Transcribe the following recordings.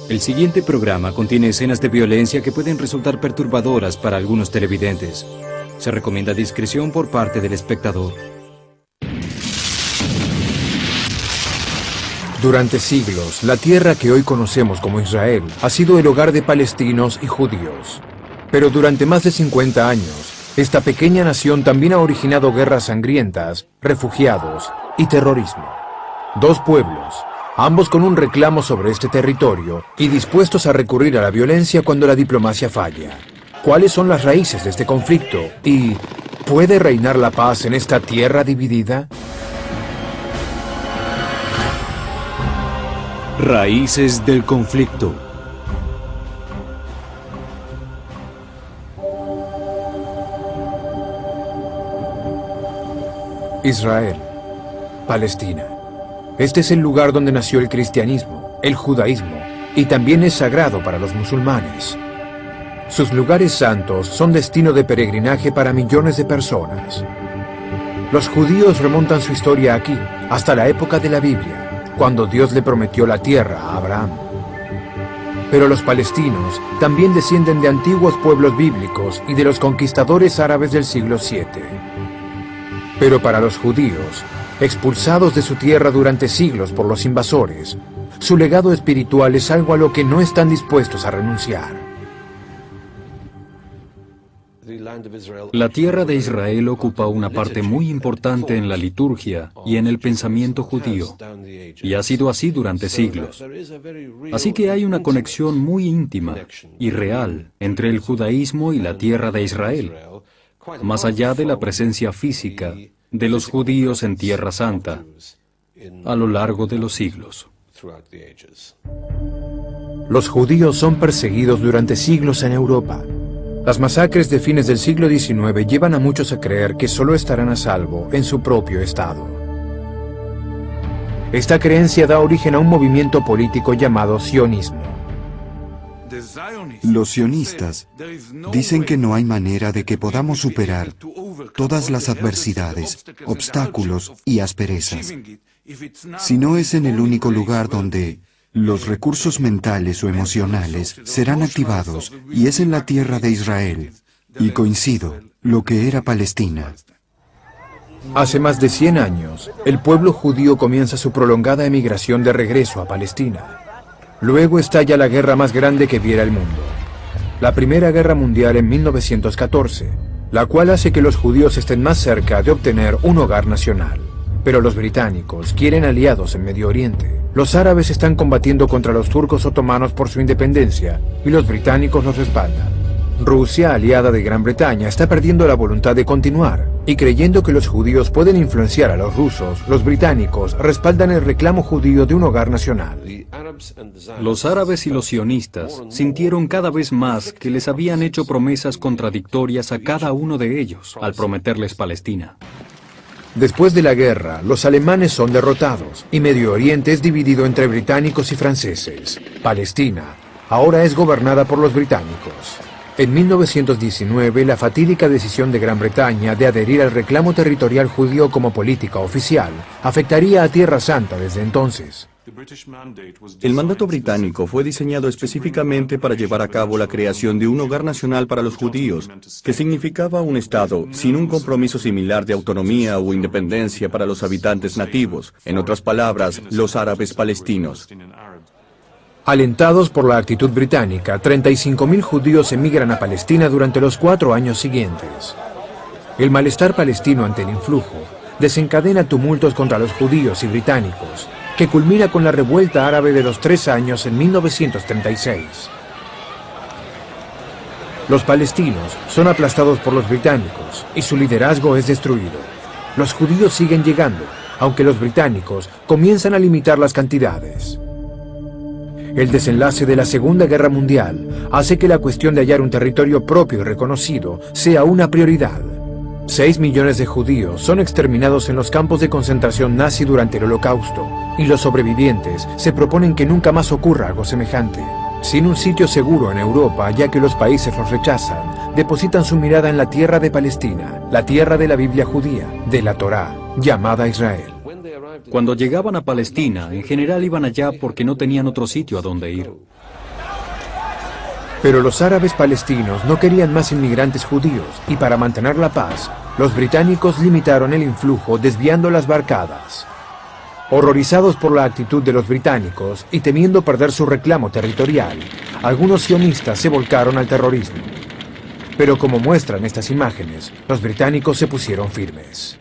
El siguiente programa contiene escenas de violencia que pueden resultar perturbadoras para algunos televidentes. Se recomienda discreción por parte del espectador. Durante siglos, la tierra que hoy conocemos como Israel ha sido el hogar de palestinos y judíos. Pero durante más de 50 años, esta pequeña nación también ha originado guerras sangrientas, refugiados y terrorismo. Dos pueblos, ambos con un reclamo sobre este territorio y dispuestos a recurrir a la violencia cuando la diplomacia falla. ¿Cuáles son las raíces de este conflicto? ¿Y puede reinar la paz en esta tierra dividida? Raíces del conflicto. Israel, Palestina. Este es el lugar donde nació el cristianismo, el judaísmo, y también es sagrado para los musulmanes. Sus lugares santos son destino de peregrinaje para millones de personas. Los judíos remontan su historia aquí, hasta la época de la Biblia, cuando Dios le prometió la tierra a Abraham. Pero los palestinos también descienden de antiguos pueblos bíblicos y de los conquistadores árabes del siglo VII. Pero para los judíos, expulsados de su tierra durante siglos por los invasores, su legado espiritual es algo a lo que no están dispuestos a renunciar. La tierra de Israel ocupa una parte muy importante en la liturgia y en el pensamiento judío, y ha sido así durante siglos. Así que hay una conexión muy íntima y real entre el judaísmo y la tierra de Israel, más allá de la presencia física de los judíos en Tierra Santa a lo largo de los siglos. Los judíos son perseguidos durante siglos en Europa. Las masacres de fines del siglo XIX llevan a muchos a creer que solo estarán a salvo en su propio estado. Esta creencia da origen a un movimiento político llamado sionismo. Los sionistas dicen que no hay manera de que podamos superar todas las adversidades, obstáculos y asperezas, si no es en el único lugar donde los recursos mentales o emocionales serán activados, y es en la tierra de Israel, y coincido, lo que era Palestina. Hace más de 100 años, el pueblo judío comienza su prolongada emigración de regreso a Palestina. Luego estalla la guerra más grande que viera el mundo, la Primera Guerra Mundial en 1914, la cual hace que los judíos estén más cerca de obtener un hogar nacional. Pero los británicos quieren aliados en Medio Oriente. Los árabes están combatiendo contra los turcos otomanos por su independencia, y los británicos los respaldan. Rusia, aliada de Gran Bretaña, está perdiendo la voluntad de continuar, y creyendo que los judíos pueden influenciar a los rusos, los británicos respaldan el reclamo judío de un hogar nacional. Los árabes y los sionistas sintieron cada vez más que les habían hecho promesas contradictorias a cada uno de ellos al prometerles Palestina. Después de la guerra, los alemanes son derrotados y Medio Oriente es dividido entre británicos y franceses. Palestina ahora es gobernada por los británicos. En 1919, la fatídica decisión de Gran Bretaña de adherir al reclamo territorial judío como política oficial afectaría a Tierra Santa desde entonces. El mandato británico fue diseñado específicamente para llevar a cabo la creación de un hogar nacional para los judíos, que significaba un Estado sin un compromiso similar de autonomía o independencia para los habitantes nativos, en otras palabras, los árabes palestinos. Alentados por la actitud británica, 35.000 judíos emigran a Palestina durante los 4 años siguientes. El malestar palestino ante el influjo desencadena tumultos contra los judíos y británicos, que culmina con la revuelta árabe de los 3 años en 1936. Los palestinos son aplastados por los británicos y su liderazgo es destruido. Los judíos siguen llegando, aunque los británicos comienzan a limitar las cantidades. El desenlace de la Segunda Guerra Mundial hace que la cuestión de hallar un territorio propio y reconocido sea una prioridad. 6 millones de judíos son exterminados en los campos de concentración nazi durante el Holocausto, y los sobrevivientes se proponen que nunca más ocurra algo semejante. Sin un sitio seguro en Europa, ya que los países los rechazan, depositan su mirada en la tierra de Palestina, la tierra de la Biblia judía, de la Torá, llamada Israel. Cuando llegaban a Palestina, en general iban allá porque no tenían otro sitio a donde ir. Pero los árabes palestinos no querían más inmigrantes judíos y para mantener la paz, los británicos limitaron el influjo desviando las barcadas. Horrorizados por la actitud de los británicos y temiendo perder su reclamo territorial, algunos sionistas se volcaron al terrorismo. Pero como muestran estas imágenes, los británicos se pusieron firmes.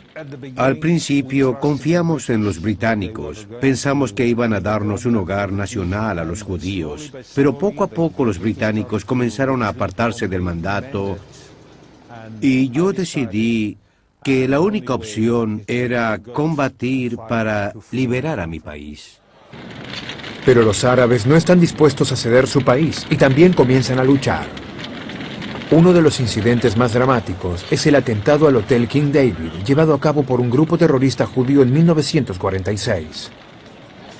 Al principio confiamos en los británicos, pensamos que iban a darnos un hogar nacional a los judíos, pero poco a poco los británicos comenzaron a apartarse del mandato y yo decidí que la única opción era combatir para liberar a mi país. Pero los árabes no están dispuestos a ceder su país y también comienzan a luchar. Uno de los incidentes más dramáticos es el atentado al Hotel King David, llevado a cabo por un grupo terrorista judío en 1946.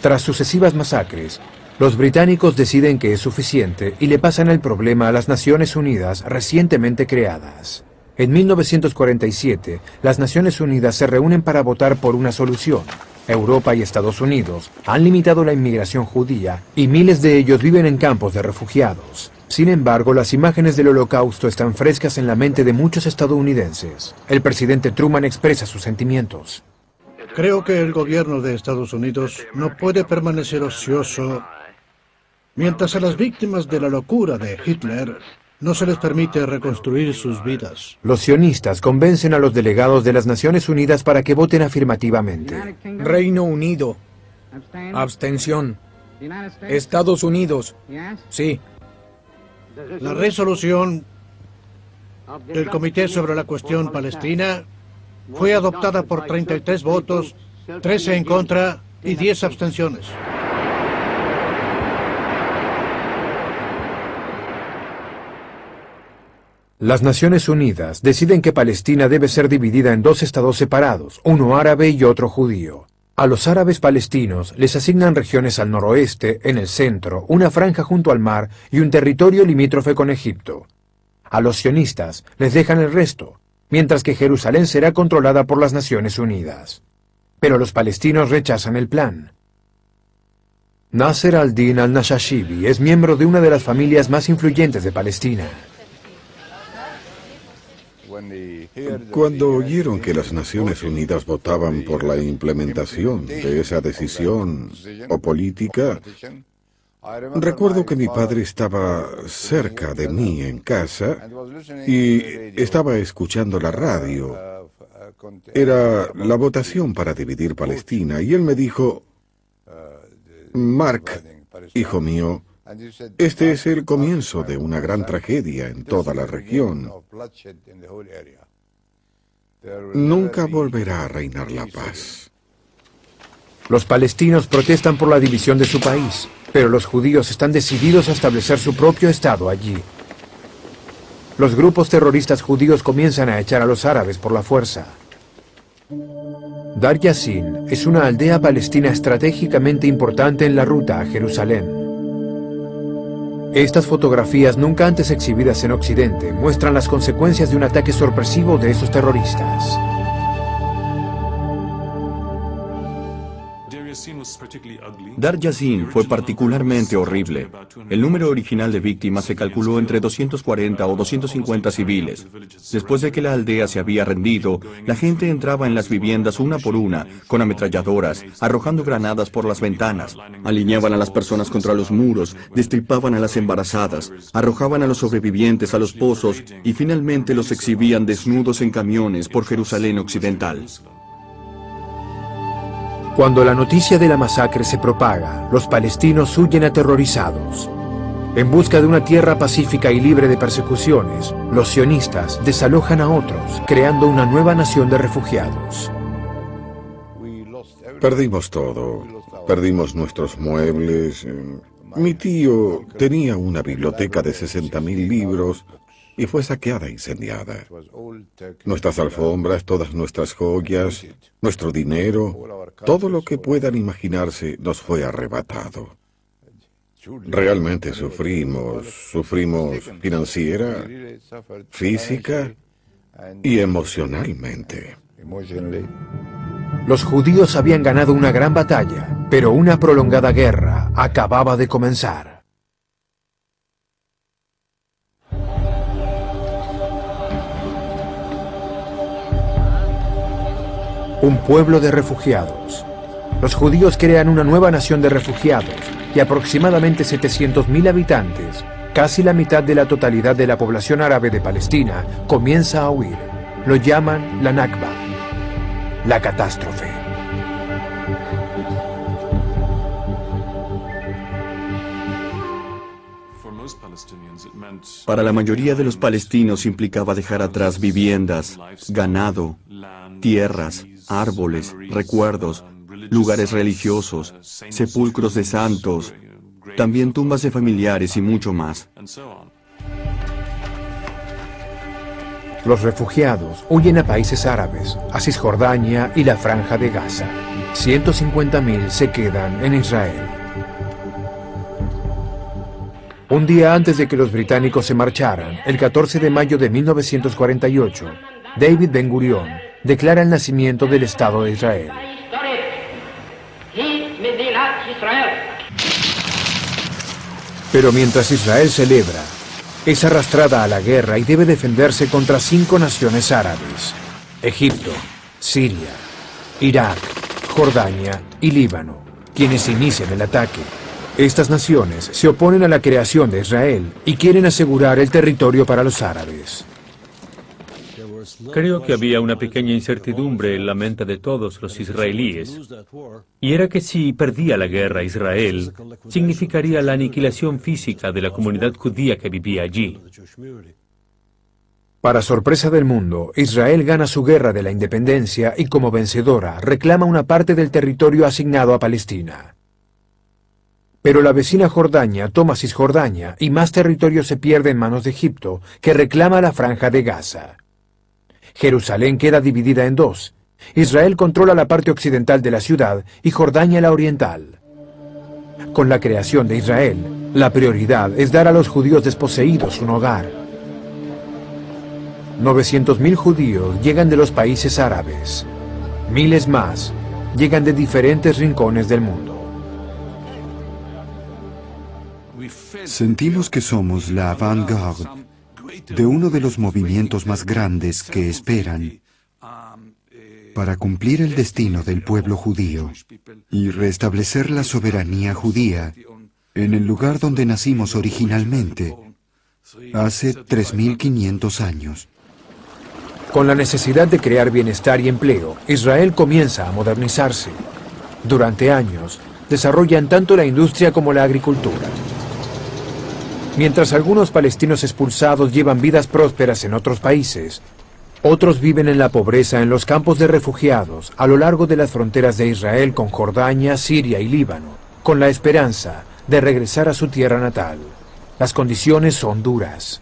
Tras sucesivas masacres, los británicos deciden que es suficiente y le pasan el problema a las Naciones Unidas recientemente creadas. En 1947, las Naciones Unidas se reúnen para votar por una solución. Europa y Estados Unidos han limitado la inmigración judía y miles de ellos viven en campos de refugiados. Sin embargo, las imágenes del Holocausto están frescas en la mente de muchos estadounidenses. El presidente Truman expresa sus sentimientos. Creo que el gobierno de Estados Unidos no puede permanecer ocioso mientras a las víctimas de la locura de Hitler no se les permite reconstruir sus vidas. Los sionistas convencen a los delegados de las Naciones Unidas para que voten afirmativamente. Reino Unido. Abstención. Estados Unidos. Sí. La resolución del Comité sobre la Cuestión Palestina fue adoptada por 33 votos, 13 en contra y 10 abstenciones. Las Naciones Unidas deciden que Palestina debe ser dividida en dos estados separados, uno árabe y otro judío. A los árabes palestinos les asignan regiones al noroeste, en el centro, una franja junto al mar y un territorio limítrofe con Egipto. A los sionistas les dejan el resto, mientras que Jerusalén será controlada por las Naciones Unidas. Pero los palestinos rechazan el plan. Nasser al-Din al-Nashashibi es miembro de una de las familias más influyentes de Palestina. Cuando oyeron que las Naciones Unidas votaban por la implementación de esa decisión o política, recuerdo que mi padre estaba cerca de mí en casa y estaba escuchando la radio. Era la votación para dividir Palestina y él me dijo, Mark, hijo mío, este es el comienzo de una gran tragedia en toda la región. Nunca volverá a reinar la paz. Los palestinos protestan por la división de su país, pero los judíos están decididos a establecer su propio estado allí. Los grupos terroristas judíos comienzan a echar a los árabes por la fuerza. Dar Yassin es una aldea palestina estratégicamente importante en la ruta a Jerusalén. Estas fotografías, nunca antes exhibidas en Occidente, muestran las consecuencias de un ataque sorpresivo de esos terroristas. Dar Yassin fue particularmente horrible. El número original de víctimas se calculó entre 240 o 250 civiles. Después de que la aldea se había rendido, la gente entraba en las viviendas una por una, con ametralladoras, arrojando granadas por las ventanas. Alineaban a las personas contra los muros, destripaban a las embarazadas, arrojaban a los sobrevivientes a los pozos y finalmente los exhibían desnudos en camiones por Jerusalén Occidental. Cuando la noticia de la masacre se propaga, los palestinos huyen aterrorizados. En busca de una tierra pacífica y libre de persecuciones, los sionistas desalojan a otros, creando una nueva nación de refugiados. Perdimos todo. Perdimos nuestros muebles. Mi tío tenía una biblioteca de 60.000 libros y fue saqueada e incendiada. Nuestras alfombras, todas nuestras joyas, nuestro dinero, todo lo que puedan imaginarse nos fue arrebatado. Realmente sufrimos financiera, física y emocionalmente. Los judíos habían ganado una gran batalla, pero una prolongada guerra acababa de comenzar. Un pueblo de refugiados. Los judíos crean una nueva nación de refugiados y aproximadamente 700.000 habitantes, casi la mitad de la totalidad de la población árabe de Palestina, comienza a huir. Lo llaman la Nakba, la catástrofe. Para la mayoría de los palestinos implicaba dejar atrás viviendas, ganado, tierras, árboles, recuerdos, lugares religiosos, sepulcros de santos, también tumbas de familiares y mucho más. Los refugiados huyen a países árabes, a Cisjordania y la Franja de Gaza. 150.000 se quedan en Israel. Un día antes de que los británicos se marcharan, el 14 de mayo de 1948, David Ben-Gurión declara el nacimiento del Estado de Israel. Pero mientras Israel celebra, es arrastrada a la guerra y debe defenderse contra 5 naciones árabes: Egipto, Siria, Irak, Jordania y Líbano, quienes inician el ataque. Estas naciones se oponen a la creación de Israel y quieren asegurar el territorio para los árabes. Creo que había una pequeña incertidumbre en la mente de todos los israelíes, y era que si perdía la guerra Israel, significaría la aniquilación física de la comunidad judía que vivía allí. Para sorpresa del mundo, Israel gana su guerra de la independencia y como vencedora reclama una parte del territorio asignado a Palestina. Pero la vecina Jordania toma Cisjordania y más territorio se pierde en manos de Egipto, que reclama la Franja de Gaza. Jerusalén queda dividida en 2. Israel controla la parte occidental de la ciudad y Jordania la oriental. Con la creación de Israel, la prioridad es dar a los judíos desposeídos un hogar. 900.000 judíos llegan de los países árabes. Miles más llegan de diferentes rincones del mundo. Sentimos que somos la avant-garde de uno de los movimientos más grandes que esperan para cumplir el destino del pueblo judío y restablecer la soberanía judía en el lugar donde nacimos originalmente, hace 3.500 años. Con la necesidad de crear bienestar y empleo, Israel comienza a modernizarse. Durante años, desarrollan tanto la industria como la agricultura. Mientras algunos palestinos expulsados llevan vidas prósperas en otros países, otros viven en la pobreza en los campos de refugiados a lo largo de las fronteras de Israel con Jordania, Siria y Líbano, con la esperanza de regresar a su tierra natal. Las condiciones son duras.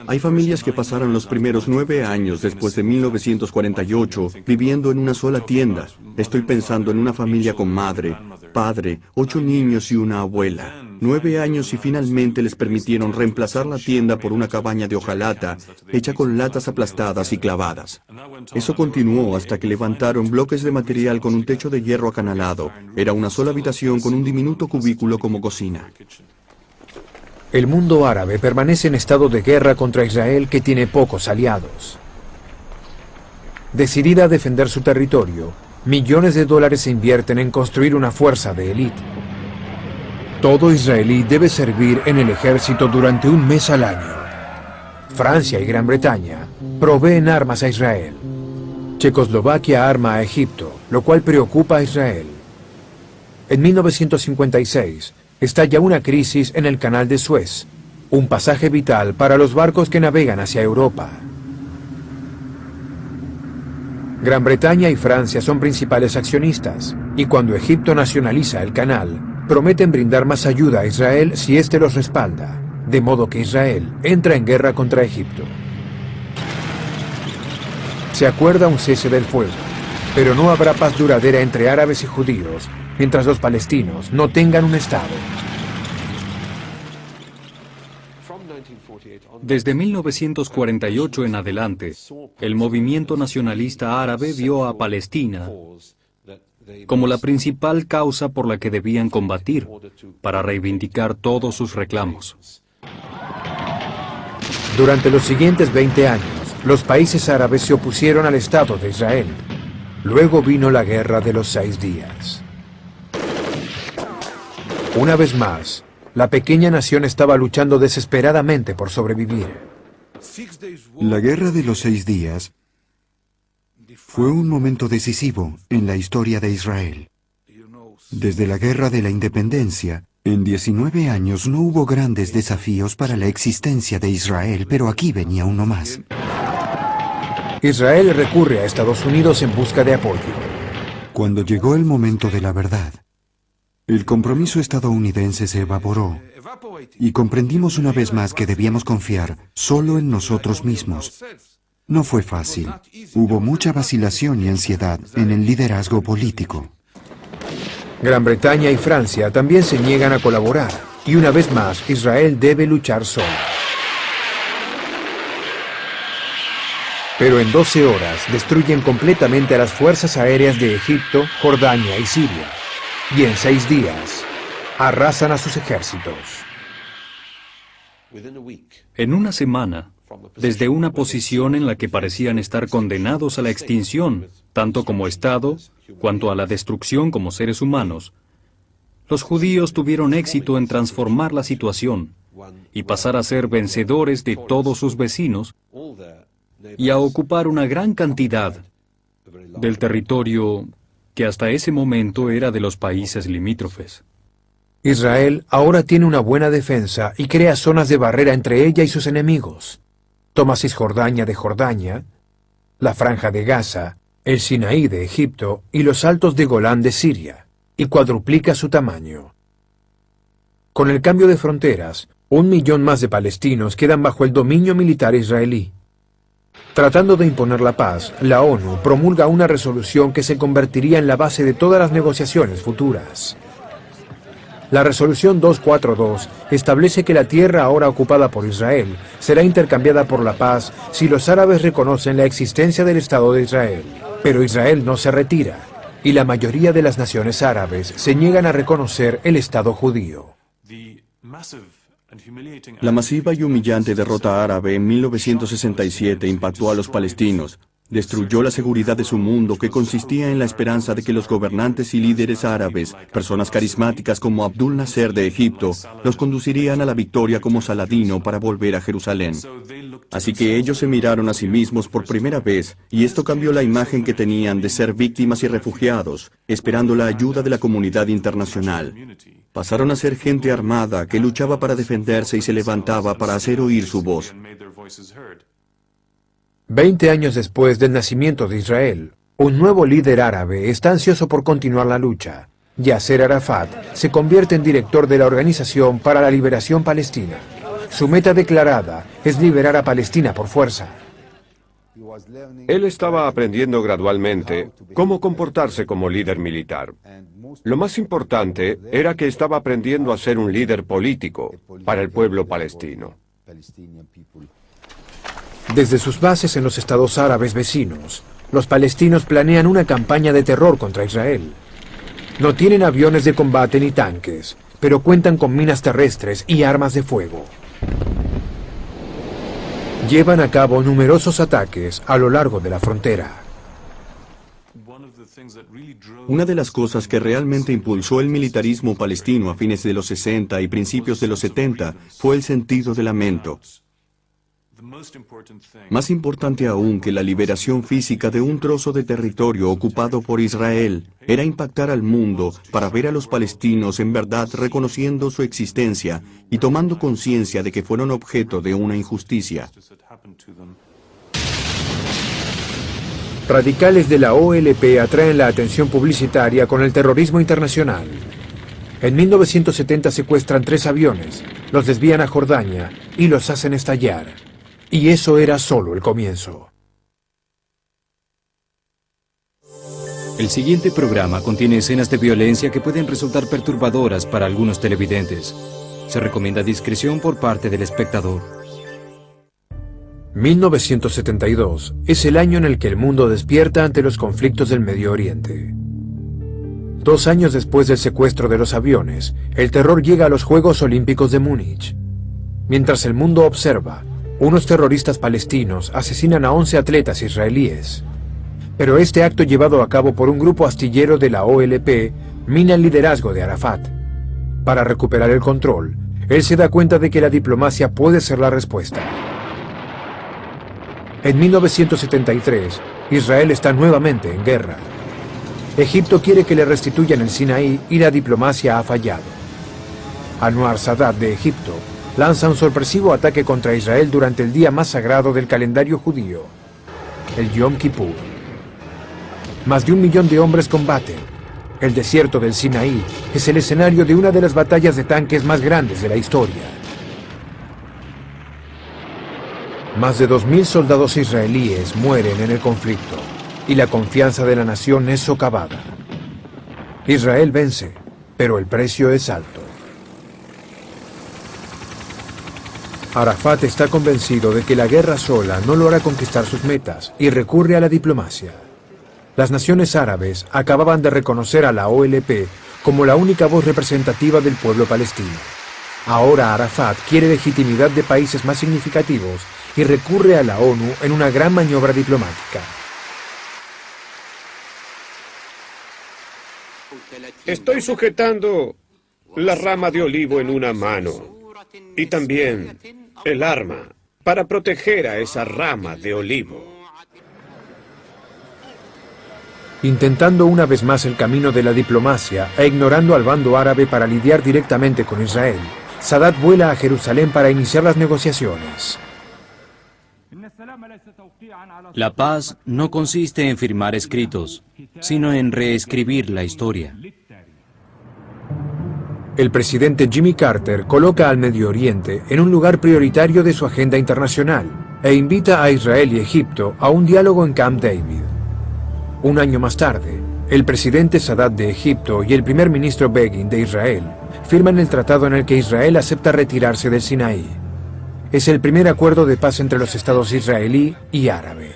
Hay familias que pasaron los primeros 9 años después de 1948 viviendo en una sola tienda. Estoy pensando en una familia con madre, padre, 8 niños y una abuela. 9 años y finalmente les permitieron reemplazar la tienda por una cabaña de hojalata hecha con latas aplastadas y clavadas. Eso continuó hasta que levantaron bloques de material con un techo de hierro acanalado. Era una sola habitación con un diminuto cubículo como cocina. El mundo árabe permanece en estado de guerra contra Israel, que tiene pocos aliados. Decidida a defender su territorio, millones de dólares se invierten en construir una fuerza de élite. Todo israelí debe servir en el ejército durante un mes al año. Francia y Gran Bretaña proveen armas a Israel. Checoslovaquia arma a Egipto, lo cual preocupa a Israel. En 1956, estalla una crisis en el Canal de Suez, un pasaje vital para los barcos que navegan hacia Europa. Gran Bretaña y Francia son principales accionistas, y cuando Egipto nacionaliza el canal, prometen brindar más ayuda a Israel si éste los respalda, de modo que Israel entra en guerra contra Egipto. Se acuerda un cese del fuego, pero no habrá paz duradera entre árabes y judíos mientras los palestinos no tengan un Estado. Desde 1948 en adelante, el movimiento nacionalista árabe vio a Palestina como la principal causa por la que debían combatir para reivindicar todos sus reclamos. Durante los siguientes 20 años, los países árabes se opusieron al Estado de Israel. Luego vino la Guerra de los 6 días. Una vez más, la pequeña nación estaba luchando desesperadamente por sobrevivir. La Guerra de los 6 días fue un momento decisivo en la historia de Israel. Desde la Guerra de la Independencia, en 19 años no hubo grandes desafíos para la existencia de Israel, pero aquí venía uno más. Israel recurre a Estados Unidos en busca de apoyo. Cuando llegó el momento de la verdad, el compromiso estadounidense se evaporó y comprendimos una vez más que debíamos confiar solo en nosotros mismos. No fue fácil. Hubo mucha vacilación y ansiedad en el liderazgo político. Gran Bretaña y Francia también se niegan a colaborar, y una vez más Israel debe luchar solo. Pero en 12 horas destruyen completamente a las fuerzas aéreas de Egipto, Jordania y Siria. Y en 6 días, arrasan a sus ejércitos. En una semana, desde una posición en la que parecían estar condenados a la extinción, tanto como Estado, cuanto a la destrucción como seres humanos, los judíos tuvieron éxito en transformar la situación y pasar a ser vencedores de todos sus vecinos y a ocupar una gran cantidad del territorio que hasta ese momento era de los países limítrofes. Israel ahora tiene una buena defensa y crea zonas de barrera entre ella y sus enemigos. Toma Cisjordania de Jordania, la Franja de Gaza, el Sinaí de Egipto y los altos de Golán de Siria, y cuadruplica su tamaño. Con el cambio de fronteras, 1 millón más de palestinos quedan bajo el dominio militar israelí. Tratando de imponer la paz, la ONU promulga una resolución que se convertiría en la base de todas las negociaciones futuras. La resolución 242 establece que la tierra ahora ocupada por Israel será intercambiada por la paz si los árabes reconocen la existencia del Estado de Israel. Pero Israel no se retira, y la mayoría de las naciones árabes se niegan a reconocer el Estado judío. La masiva y humillante derrota árabe en 1967 impactó a los palestinos. Destruyó la seguridad de su mundo, que consistía en la esperanza de que los gobernantes y líderes árabes, personas carismáticas como Abdul Nasser de Egipto, los conducirían a la victoria como Saladino para volver a Jerusalén. Así que ellos se miraron a sí mismos por primera vez, y esto cambió la imagen que tenían de ser víctimas y refugiados, esperando la ayuda de la comunidad internacional. Pasaron a ser gente armada que luchaba para defenderse y se levantaba para hacer oír su voz. 20 años después del nacimiento de Israel, un nuevo líder árabe está ansioso por continuar la lucha. Yasser Arafat se convierte en director de la Organización para la Liberación Palestina. Su meta declarada es liberar a Palestina por fuerza. Él estaba aprendiendo gradualmente cómo comportarse como líder militar. Lo más importante era que estaba aprendiendo a ser un líder político para el pueblo palestino. Desde sus bases en los estados árabes vecinos, los palestinos planean una campaña de terror contra Israel. No tienen aviones de combate ni tanques, pero cuentan con minas terrestres y armas de fuego. Llevan a cabo numerosos ataques a lo largo de la frontera. Una de las cosas que realmente impulsó el militarismo palestino a fines de los 60 y principios de los 70 fue el sentido de lamento. Más importante aún que la liberación física de un trozo de territorio ocupado por Israel era impactar al mundo para ver a los palestinos en verdad reconociendo su existencia y tomando conciencia de que fueron objeto de una injusticia. Radicales de la OLP atraen la atención publicitaria con el terrorismo internacional. En 1970 secuestran 3 aviones, los desvían a Jordania y los hacen estallar. Y eso era solo el comienzo. El siguiente programa contiene escenas de violencia que pueden resultar perturbadoras para algunos televidentes. Se recomienda discreción por parte del espectador. 1972 es el año en el que el mundo despierta ante los conflictos del Medio Oriente. 2 años después del secuestro de los aviones, el terror llega a los Juegos Olímpicos de Múnich. Mientras el mundo observa, unos terroristas palestinos asesinan a 11 atletas israelíes. Pero este acto llevado a cabo por un grupo astillero de la OLP mina el liderazgo de Arafat. Para recuperar el control, él se da cuenta de que la diplomacia puede ser la respuesta. En 1973, Israel está nuevamente en guerra. Egipto quiere que le restituyan el Sinaí y la diplomacia ha fallado. Anwar Sadat de Egipto lanza un sorpresivo ataque contra Israel durante el día más sagrado del calendario judío, el Yom Kippur. Más de 1 millón de hombres combaten. El desierto del Sinaí es el escenario de una de las batallas de tanques más grandes de la historia. Más de 2.000 soldados israelíes mueren en el conflicto y la confianza de la nación es socavada. Israel vence, pero el precio es alto. Arafat está convencido de que la guerra sola no lo hará conquistar sus metas y recurre a la diplomacia. Las naciones árabes acababan de reconocer a la OLP como la única voz representativa del pueblo palestino. Ahora Arafat quiere legitimidad de países más significativos y recurre a la ONU en una gran maniobra diplomática. Estoy sujetando la rama de olivo en una mano y también el arma para proteger a esa rama de olivo. Intentando una vez más el camino de la diplomacia e ignorando al bando árabe para lidiar directamente con Israel, Sadat vuela a Jerusalén para iniciar las negociaciones. La paz no consiste en firmar escritos, sino en reescribir la historia. El presidente Jimmy Carter coloca al Medio Oriente en un lugar prioritario de su agenda internacional e invita a Israel y Egipto a un diálogo en Camp David. Un año más tarde, el presidente Sadat de Egipto y el primer ministro Begin de Israel firman el tratado en el que Israel acepta retirarse del Sinaí. Es el primer acuerdo de paz entre los estados israelí y árabe.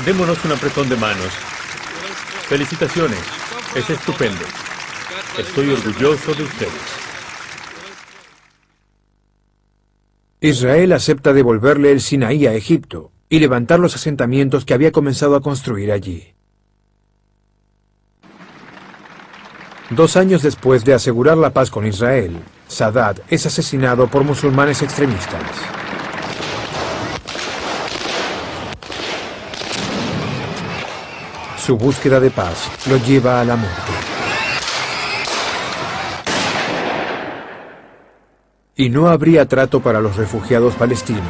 Démonos un apretón de manos. Felicitaciones. Es estupendo. Estoy orgulloso de ustedes. Israel acepta devolverle el Sinaí a Egipto y levantar los asentamientos que había comenzado a construir allí. 2 años después de asegurar la paz con Israel, Sadat es asesinado por musulmanes extremistas. Su búsqueda de paz lo lleva a la muerte. Y no habría trato para los refugiados palestinos.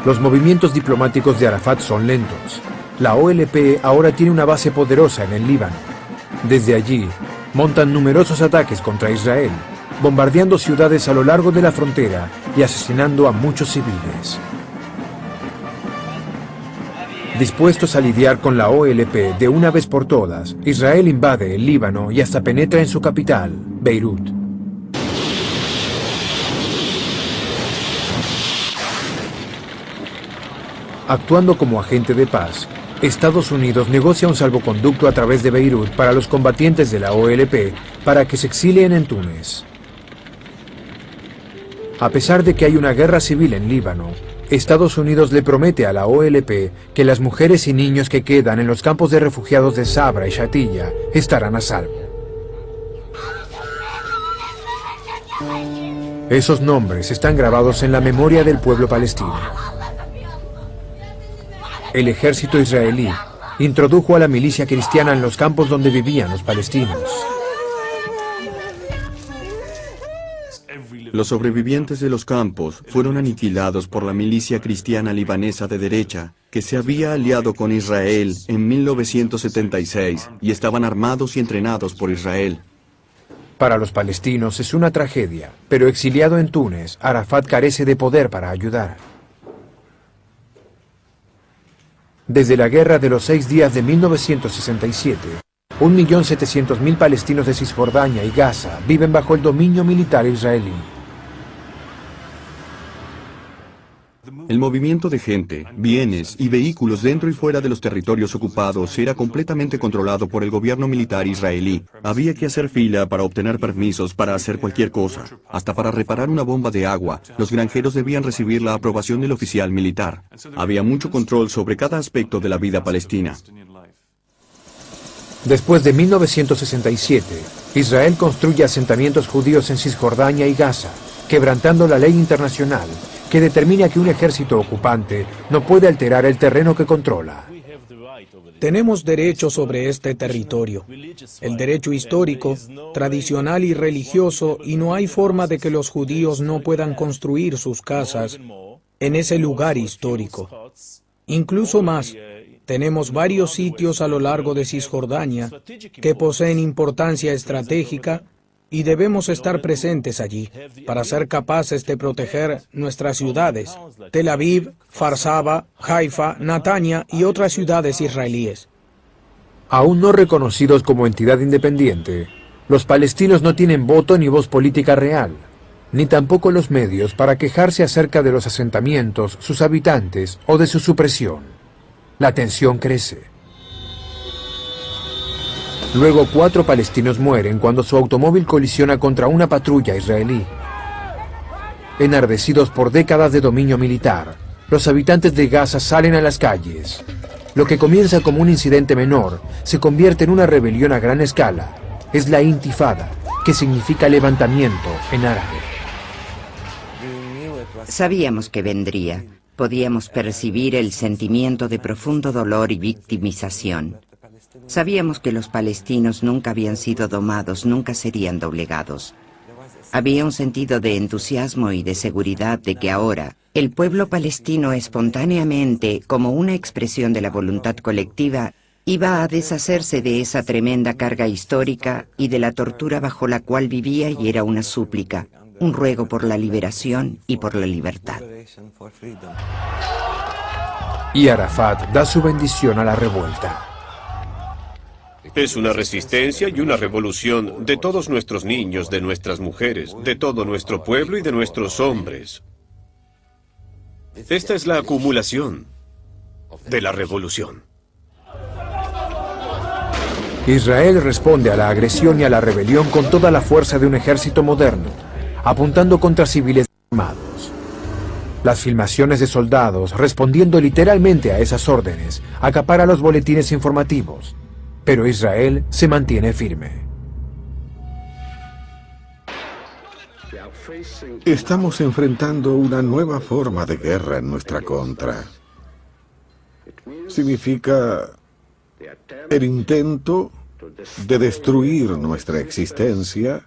Los movimientos diplomáticos de Arafat son lentos. La OLP ahora tiene una base poderosa en el Líbano. Desde allí, montan numerosos ataques contra Israel, bombardeando ciudades a lo largo de la frontera y asesinando a muchos civiles. Dispuestos a lidiar con la OLP de una vez por todas, Israel invade el Líbano y hasta penetra en su capital, Beirut. Actuando como agente de paz, Estados Unidos negocia un salvoconducto a través de Beirut para los combatientes de la OLP para que se exilien en Túnez. A pesar de que hay una guerra civil en Líbano, Estados Unidos le promete a la OLP que las mujeres y niños que quedan en los campos de refugiados de Sabra y Shatilla estarán a salvo. Esos nombres están grabados en la memoria del pueblo palestino. El ejército israelí introdujo a la milicia cristiana en los campos donde vivían los palestinos. Los sobrevivientes de los campos fueron aniquilados por la milicia cristiana libanesa de derecha, que se había aliado con Israel en 1976 y estaban armados y entrenados por Israel. Para los palestinos es una tragedia, pero exiliado en Túnez, Arafat carece de poder para ayudar. Desde la Guerra de los 6 días de 1967, 1.700.000 palestinos de Cisjordania y Gaza viven bajo el dominio militar israelí. El movimiento de gente, bienes y vehículos dentro y fuera de los territorios ocupados era completamente controlado por el gobierno militar israelí. Había que hacer fila para obtener permisos para hacer cualquier cosa. Hasta para reparar una bomba de agua, los granjeros debían recibir la aprobación del oficial militar. Había mucho control sobre cada aspecto de la vida palestina. Después de 1967, Israel construye asentamientos judíos en Cisjordania y Gaza, quebrantando la ley internacional que determina que un ejército ocupante no puede alterar el terreno que controla. Tenemos derecho sobre este territorio, el derecho histórico, tradicional y religioso, y no hay forma de que los judíos no puedan construir sus casas en ese lugar histórico. Incluso más, tenemos varios sitios a lo largo de Cisjordania que poseen importancia estratégica y debemos estar presentes allí para ser capaces de proteger nuestras ciudades, Tel Aviv, Farsaba, Haifa, Natania y otras ciudades israelíes. Aún no reconocidos como entidad independiente, los palestinos no tienen voto ni voz política real, ni tampoco los medios para quejarse acerca de los asentamientos, sus habitantes o de su supresión. La tensión crece. Luego 4 palestinos mueren cuando su automóvil colisiona contra una patrulla israelí. Enardecidos por décadas de dominio militar, los habitantes de Gaza salen a las calles. Lo que comienza como un incidente menor se convierte en una rebelión a gran escala. Es la Intifada, que significa levantamiento en árabe. Sabíamos que vendría. Podíamos percibir el sentimiento de profundo dolor y victimización. Sabíamos que los palestinos nunca habían sido domados, nunca serían doblegados. Había un sentido de entusiasmo y de seguridad de que ahora el pueblo palestino espontáneamente, como una expresión de la voluntad colectiva, iba a deshacerse de esa tremenda carga histórica y de la tortura bajo la cual vivía, y era una súplica, un ruego por la liberación y por la libertad. Y Arafat da su bendición a la revuelta. Es una resistencia y una revolución de todos nuestros niños, de nuestras mujeres, de todo nuestro pueblo y de nuestros hombres. Esta es la acumulación de la revolución. Israel responde a la agresión y a la rebelión con toda la fuerza de un ejército moderno, apuntando contra civiles armados. Las filmaciones de soldados, respondiendo literalmente a esas órdenes, acapara los boletines informativos. Pero Israel se mantiene firme. Estamos enfrentando una nueva forma de guerra en nuestra contra. Significa el intento de destruir nuestra existencia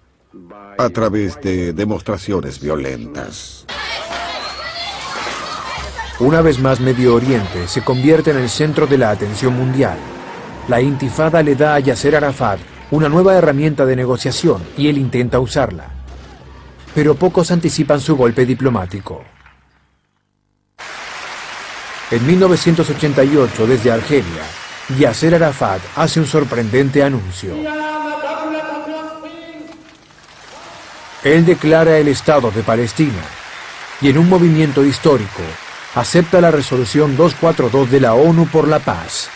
a través de demostraciones violentas. Una vez más, Medio Oriente se convierte en el centro de la atención mundial. La Intifada le da a Yasser Arafat una nueva herramienta de negociación y él intenta usarla. Pero pocos anticipan su golpe diplomático. En 1988, desde Argelia, Yasser Arafat hace un sorprendente anuncio. Él declara el Estado de Palestina y en un movimiento histórico acepta la resolución 242 de la ONU por la paz.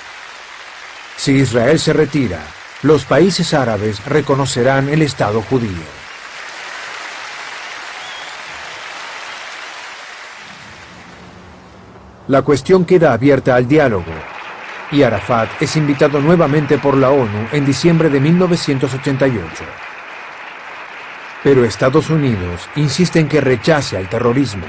Si Israel se retira, los países árabes reconocerán el Estado judío. La cuestión queda abierta al diálogo, y Arafat es invitado nuevamente por la ONU en diciembre de 1988. Pero Estados Unidos insiste en que rechace al terrorismo.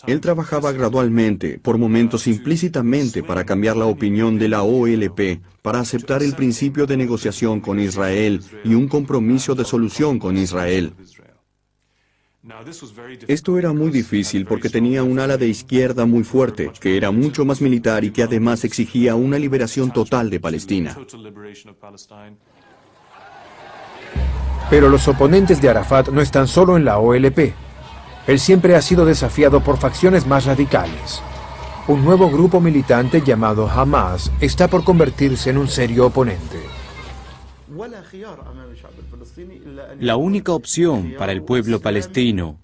Él trabajaba gradualmente, por momentos implícitamente, para cambiar la opinión de la OLP, para aceptar el principio de negociación con Israel y un compromiso de solución con Israel. Esto era muy difícil porque tenía un ala de izquierda muy fuerte, que era mucho más militar y que además exigía una liberación total de Palestina. Pero los oponentes de Arafat no están solo en la OLP. Él siempre ha sido desafiado por facciones más radicales. un nuevo grupo militante llamado Hamas está por convertirse en un serio oponente. La única opción para el pueblo palestino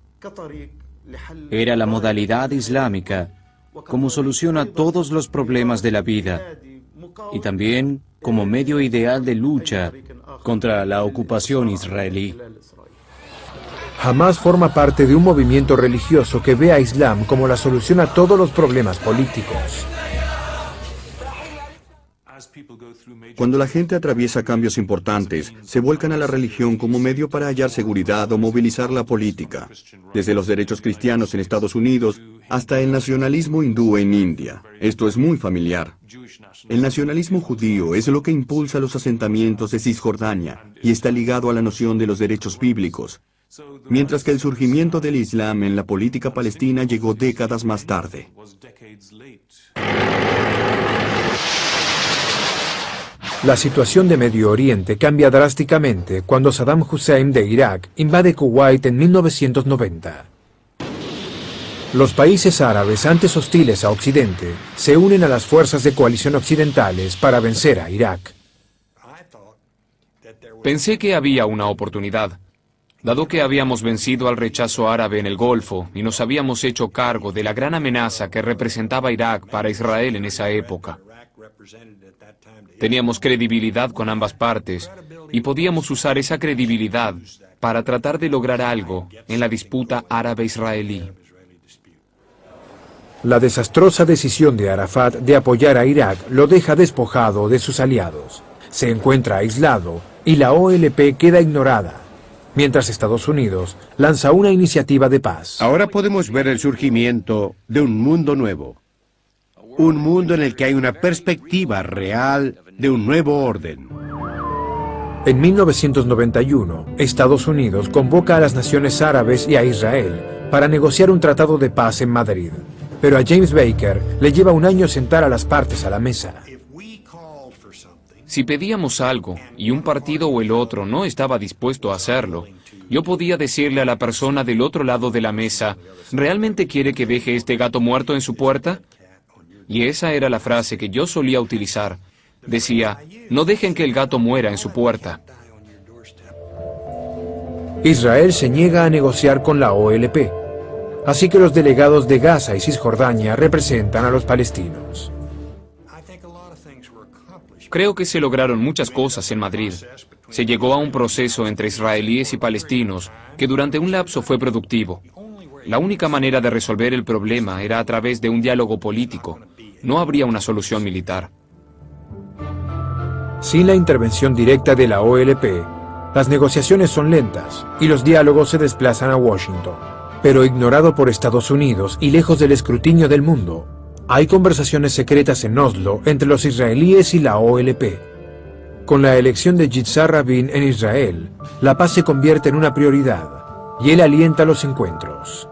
era la modalidad islámica como solución a todos los problemas de la vida y también como medio ideal de lucha contra la ocupación israelí. Hamas forma parte de un movimiento religioso que ve a Islam como la solución a todos los problemas políticos. Cuando la gente atraviesa cambios importantes, se vuelcan a la religión como medio para hallar seguridad o movilizar la política, desde los derechos cristianos en Estados Unidos hasta el nacionalismo hindú en India. Esto es muy familiar. El nacionalismo judío es lo que impulsa los asentamientos de Cisjordania y está ligado a la noción de los derechos bíblicos, mientras que el surgimiento del Islam en la política palestina llegó décadas más tarde. La situación de Medio Oriente cambia drásticamente cuando Saddam Hussein de Irak invade Kuwait en 1990. Los países árabes antes hostiles a Occidente se unen a las fuerzas de coalición occidentales para vencer a Irak. Pensé que había una oportunidad, dado que habíamos vencido al rechazo árabe en el Golfo y nos habíamos hecho cargo de la gran amenaza que representaba Irak para Israel en esa época. Teníamos credibilidad con ambas partes y podíamos usar esa credibilidad para tratar de lograr algo en la disputa árabe-israelí. La desastrosa decisión de Arafat de apoyar a Irak lo deja despojado de sus aliados. Se encuentra aislado y la OLP queda ignorada, mientras Estados Unidos lanza una iniciativa de paz. Ahora podemos ver el surgimiento de un mundo nuevo. Un mundo en el que hay una perspectiva real de un nuevo orden. En 1991, Estados Unidos convoca a las naciones árabes y a Israel para negociar un tratado de paz en Madrid. Pero a James Baker le lleva un año sentar a las partes a la mesa. Si pedíamos algo y un partido o el otro no estaba dispuesto a hacerlo, yo podía decirle a la persona del otro lado de la mesa, ¿realmente quiere que deje este gato muerto en su puerta? Y esa era la frase que yo solía utilizar. Decía, no dejen que el gato muera en su puerta. Israel se niega a negociar con la OLP, así que los delegados de Gaza y Cisjordania representan a los palestinos. Creo que se lograron muchas cosas en Madrid. Se llegó a un proceso entre israelíes y palestinos que durante un lapso fue productivo. La única manera de resolver el problema era a través de un diálogo político. No habría una solución militar. Sin la intervención directa de la OLP, las negociaciones son lentas y los diálogos se desplazan a Washington. Pero ignorado por Estados Unidos y lejos del escrutinio del mundo, hay conversaciones secretas en Oslo entre los israelíes y la OLP. Con la elección de Yitzhak Rabin en Israel, la paz se convierte en una prioridad y él alienta los encuentros.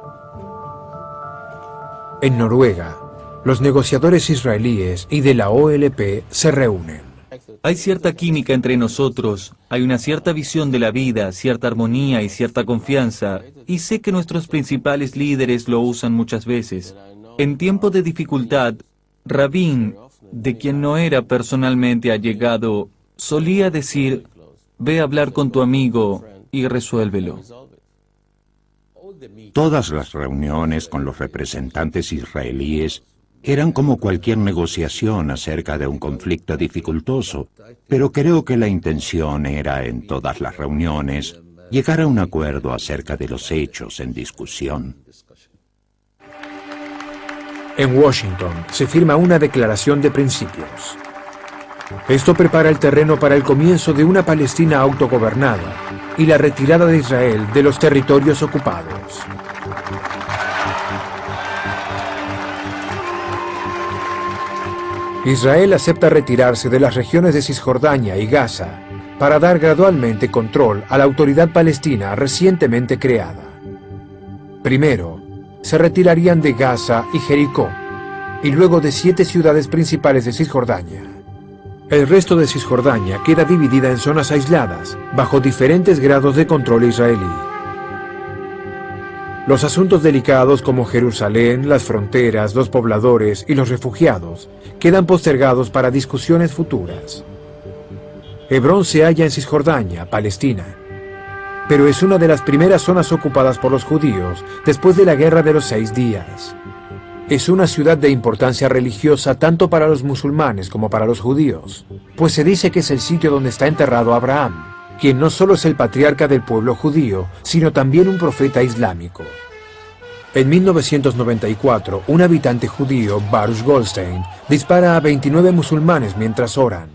En Noruega, los negociadores israelíes y de la OLP se reúnen. Hay cierta química entre nosotros, hay una cierta visión de la vida, cierta armonía y cierta confianza, y sé que nuestros principales líderes lo usan muchas veces. En tiempo de dificultad, Rabin, de quien no era personalmente allegado, solía decir, ve a hablar con tu amigo y resuélvelo. Todas las reuniones con los representantes israelíes eran como cualquier negociación acerca de un conflicto dificultoso, pero creo que la intención era, en todas las reuniones, llegar a un acuerdo acerca de los hechos en discusión. En Washington se firma una declaración de principios. Esto prepara el terreno para el comienzo de una Palestina autogobernada y la retirada de Israel de los territorios ocupados. Israel acepta retirarse de las regiones de Cisjordania y Gaza para dar gradualmente control a la autoridad palestina recientemente creada. Primero, se retirarían de Gaza y Jericó, y luego de 7 ciudades principales de Cisjordania. El resto de Cisjordania queda dividida en zonas aisladas, bajo diferentes grados de control israelí. Los asuntos delicados como Jerusalén, las fronteras, los pobladores y los refugiados quedan postergados para discusiones futuras. Hebrón se halla en Cisjordania, Palestina, pero es una de las primeras zonas ocupadas por los judíos después de la Guerra de los 6 días. Es una ciudad de importancia religiosa tanto para los musulmanes como para los judíos, pues se dice que es el sitio donde está enterrado Abraham, quien no solo es el patriarca del pueblo judío, sino también un profeta islámico. En 1994, un habitante judío, Baruch Goldstein, dispara a 29 musulmanes mientras oran.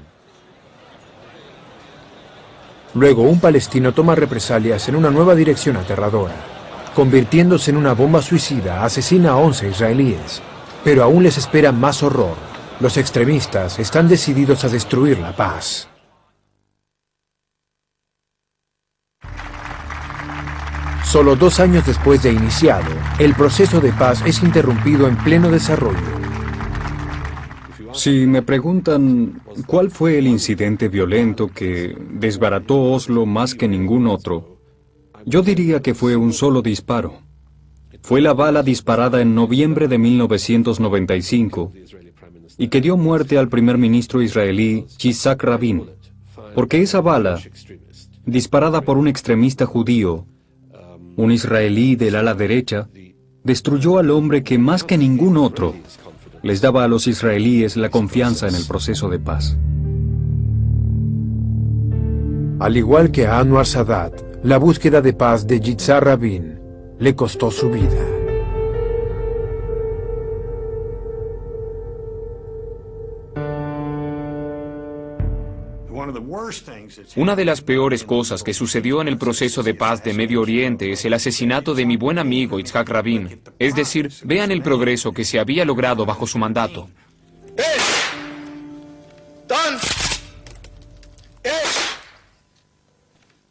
Luego, un palestino toma represalias en una nueva dirección aterradora. Convirtiéndose en una bomba suicida, asesina a 11 israelíes. Pero aún les espera más horror. Los extremistas están decididos a destruir la paz. Solo 2 años después de iniciado, el proceso de paz es interrumpido en pleno desarrollo. Si me preguntan cuál fue el incidente violento que desbarató Oslo más que ningún otro, yo diría que fue un solo disparo. Fue la bala disparada en noviembre de 1995 y que dio muerte al primer ministro israelí Yitzhak Rabin, porque esa bala, disparada por un extremista judío, un israelí del ala derecha, destruyó al hombre que más que ningún otro les daba a los israelíes la confianza en el proceso de paz. Al igual que a Anwar Sadat, la búsqueda de paz de Yitzhak Rabin le costó su vida. Una de las peores cosas que sucedió en el proceso de paz de Medio Oriente es el asesinato de mi buen amigo Yitzhak Rabin. Es decir, vean el progreso que se había logrado bajo su mandato.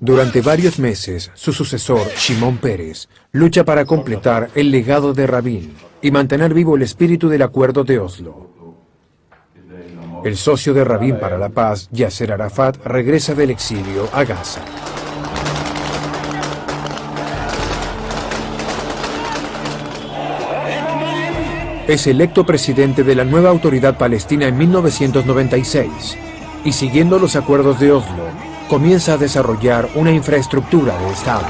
Durante varios meses, su sucesor, Shimon Peres, lucha para completar el legado de Rabin y mantener vivo el espíritu del Acuerdo de Oslo. El socio de Rabin para la paz, Yasser Arafat, regresa del exilio a Gaza. Es electo presidente de la nueva autoridad palestina en 1996 y, siguiendo los acuerdos de Oslo, comienza a desarrollar una infraestructura de Estado.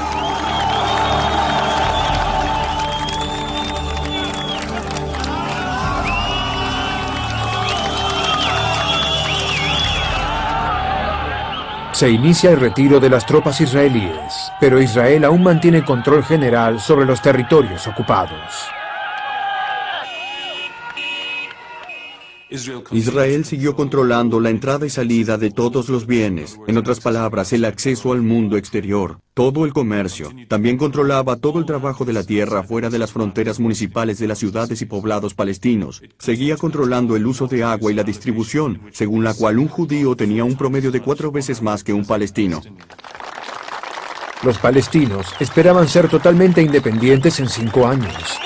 Se inicia el retiro de las tropas israelíes, pero Israel aún mantiene control general sobre los territorios ocupados. Israel siguió controlando la entrada y salida de todos los bienes, en otras palabras, el acceso al mundo exterior, todo el comercio. También controlaba todo el trabajo de la tierra fuera de las fronteras municipales de las ciudades y poblados palestinos. Seguía controlando el uso de agua y la distribución, según la cual un judío tenía un promedio de 4 veces más que un palestino. Los palestinos esperaban ser totalmente independientes en 5 años.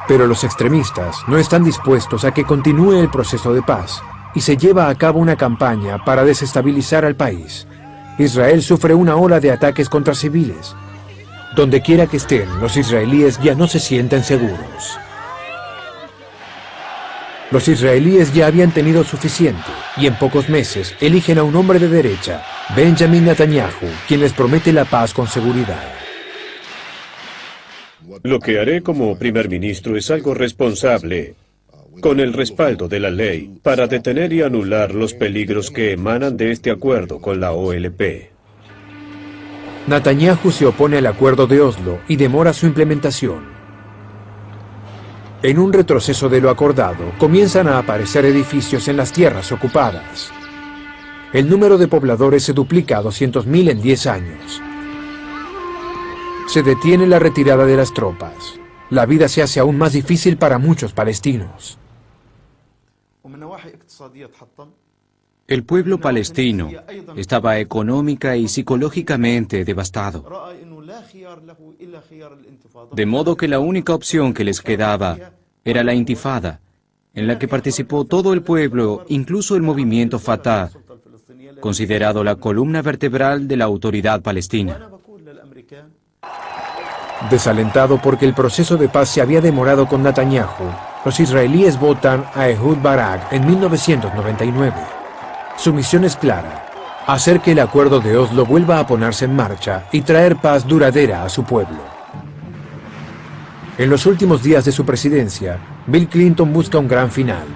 Pero los extremistas no están dispuestos a que continúe el proceso de paz y se lleva a cabo una campaña para desestabilizar al país. Israel sufre una ola de ataques contra civiles. Donde quiera que estén, los israelíes ya no se sienten seguros. Los israelíes ya habían tenido suficiente y en pocos meses eligen a un hombre de derecha, Benjamin Netanyahu, quien les promete la paz con seguridad. Lo que haré como primer ministro es algo responsable, con el respaldo de la ley, para detener y anular los peligros que emanan de este acuerdo con la OLP. Netanyahu se opone al acuerdo de Oslo y demora su implementación. En un retroceso de lo acordado, comienzan a aparecer edificios en las tierras ocupadas. El número de pobladores se duplica a 200.000 en 10 años. Se detiene la retirada de las tropas. La vida se hace aún más difícil para muchos palestinos. El pueblo palestino estaba económica y psicológicamente devastado. De modo que la única opción que les quedaba era la intifada, en la que participó todo el pueblo, incluso el movimiento Fatah, considerado la columna vertebral de la autoridad palestina. Desalentado porque el proceso de paz se había demorado con Netanyahu, los israelíes votan a Ehud Barak en 1999. Su misión es clara: hacer que el acuerdo de Oslo vuelva a ponerse en marcha y traer paz duradera a su pueblo. En los últimos días de su presidencia, Bill Clinton busca un gran final.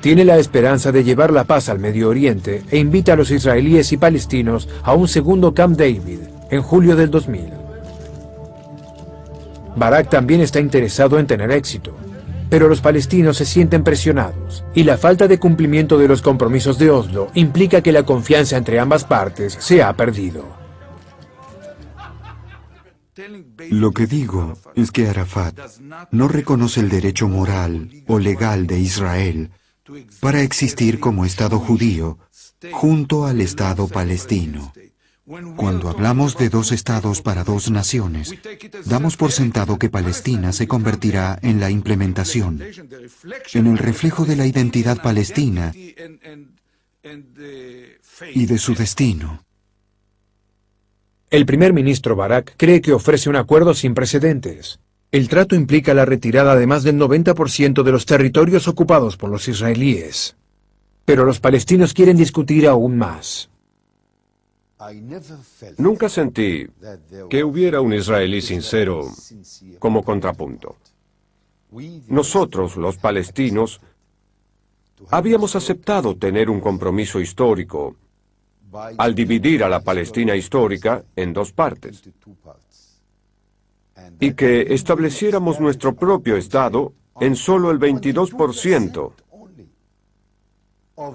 Tiene la esperanza de llevar la paz al Medio Oriente e invita a los israelíes y palestinos a un segundo Camp David en julio del 2000. Barak también está interesado en tener éxito, pero los palestinos se sienten presionados y la falta de cumplimiento de los compromisos de Oslo implica que la confianza entre ambas partes se ha perdido. Lo que digo es que Arafat no reconoce el derecho moral o legal de Israel para existir como Estado judío junto al Estado palestino. Cuando hablamos de dos estados para dos naciones, damos por sentado que Palestina se convertirá en la implementación, en el reflejo de la identidad palestina y de su destino. El primer ministro Barak cree que ofrece un acuerdo sin precedentes. El trato implica la retirada de más del 90% de los territorios ocupados por los israelíes. Pero los palestinos quieren discutir aún más. Nunca sentí que hubiera un israelí sincero como contrapunto. Nosotros, los palestinos, habíamos aceptado tener un compromiso histórico al dividir a la Palestina histórica en dos partes y que estableciéramos nuestro propio Estado en solo el 22%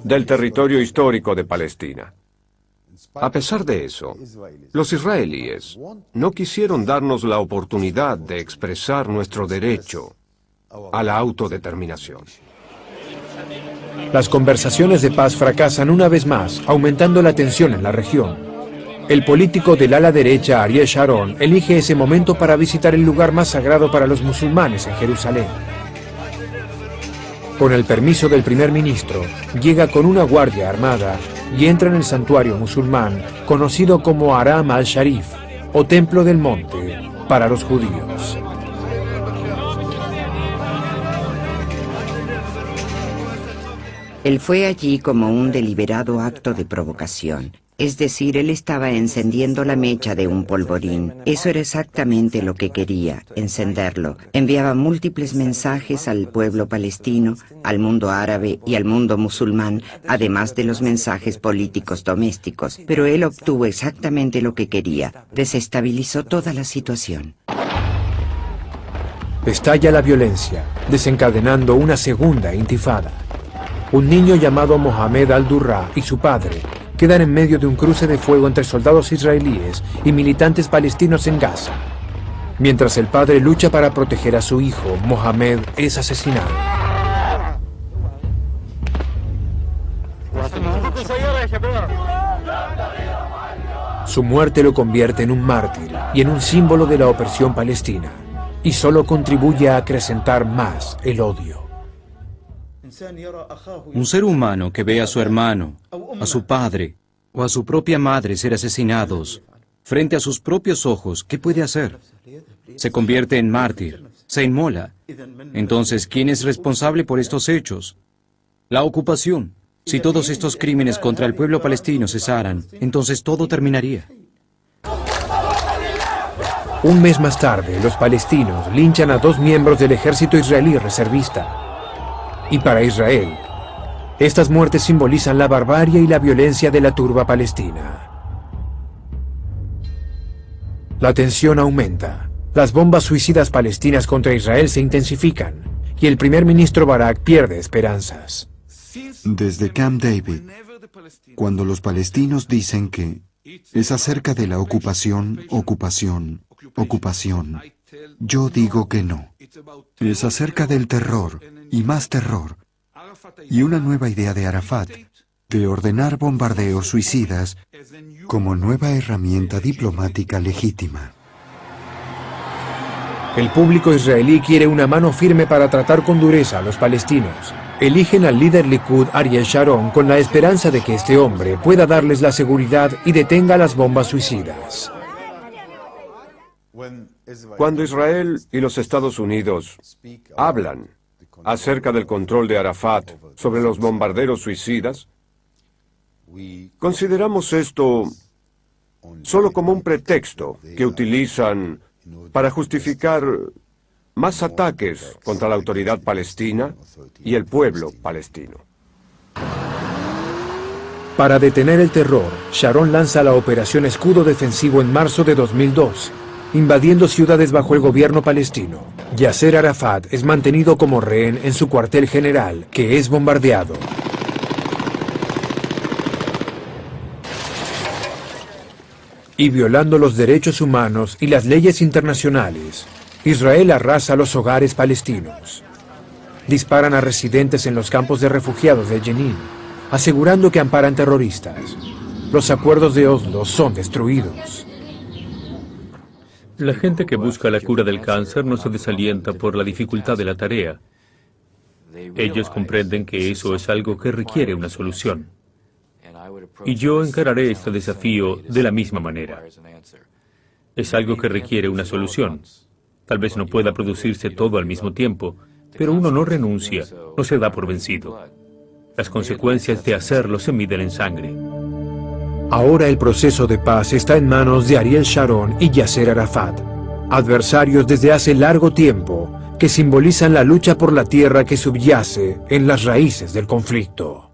del territorio histórico de Palestina. A pesar de eso, los israelíes no quisieron darnos la oportunidad de expresar nuestro derecho a la autodeterminación. Las conversaciones de paz fracasan una vez más, aumentando la tensión en la región. El político del ala derecha, Ariel Sharon, elige ese momento para visitar el lugar más sagrado para los musulmanes en Jerusalén. Con el permiso del primer ministro, llega con una guardia armada y entra en el santuario musulmán conocido como Haram al-Sharif, o Templo del Monte, para los judíos. Él fue allí como un deliberado acto de provocación. Es decir, él estaba encendiendo la mecha de un polvorín. Eso era exactamente lo que quería, encenderlo. Enviaba múltiples mensajes al pueblo palestino, al mundo árabe y al mundo musulmán, además de los mensajes políticos domésticos. Pero él obtuvo exactamente lo que quería. Desestabilizó toda la situación. Estalla la violencia, desencadenando una segunda intifada. Un niño llamado Mohamed al-Durra y su padre quedan en medio de un cruce de fuego entre soldados israelíes y militantes palestinos en Gaza. Mientras el padre lucha para proteger a su hijo, Mohamed es asesinado. Su muerte lo convierte en un mártir y en un símbolo de la opresión palestina, y solo contribuye a acrecentar más el odio. Un ser humano que ve a su hermano, a su padre o a su propia madre ser asesinados frente a sus propios ojos, ¿qué puede hacer? Se convierte en mártir, se inmola. Entonces, ¿quién es responsable por estos hechos? La ocupación. Si todos estos crímenes contra el pueblo palestino cesaran, entonces todo terminaría. Un mes más tarde, los palestinos linchan a 2 miembros del ejército israelí reservista. Y para Israel, estas muertes simbolizan la barbarie y la violencia de la turba palestina. La tensión aumenta. Las bombas suicidas palestinas contra Israel se intensifican y el primer ministro Barak pierde esperanzas. Desde Camp David, cuando los palestinos dicen que es acerca de la ocupación, yo digo que no. Es acerca del terror y más terror, y una nueva idea de Arafat, de ordenar bombardeos suicidas como nueva herramienta diplomática legítima. El público israelí quiere una mano firme para tratar con dureza a los palestinos. Eligen al líder Likud, Ariel Sharon, con la esperanza de que este hombre pueda darles la seguridad y detenga las bombas suicidas. Cuando Israel y los Estados Unidos hablan acerca del control de Arafat sobre los bombarderos suicidas, consideramos esto solo como un pretexto que utilizan para justificar más ataques contra la autoridad palestina y el pueblo palestino. Para detener el terror, Sharon lanza la Operación Escudo Defensivo en marzo de 2002, invadiendo ciudades bajo el gobierno palestino. Yasser Arafat es mantenido como rehén en su cuartel general, que es bombardeado. Y violando los derechos humanos y las leyes internacionales, Israel arrasa los hogares palestinos. Disparan a residentes en los campos de refugiados de Jenin, asegurando que amparan terroristas. Los acuerdos de Oslo son destruidos. La gente que busca la cura del cáncer no se desalienta por la dificultad de la tarea. Ellos comprenden que eso es algo que requiere una solución. Y yo encararé este desafío de la misma manera. Es algo que requiere una solución. Tal vez no pueda producirse todo al mismo tiempo, pero uno no renuncia, no se da por vencido. Las consecuencias de hacerlo se miden en sangre. Ahora el proceso de paz está en manos de Ariel Sharon y Yasser Arafat, adversarios desde hace largo tiempo que simbolizan la lucha por la tierra que subyace en las raíces del conflicto.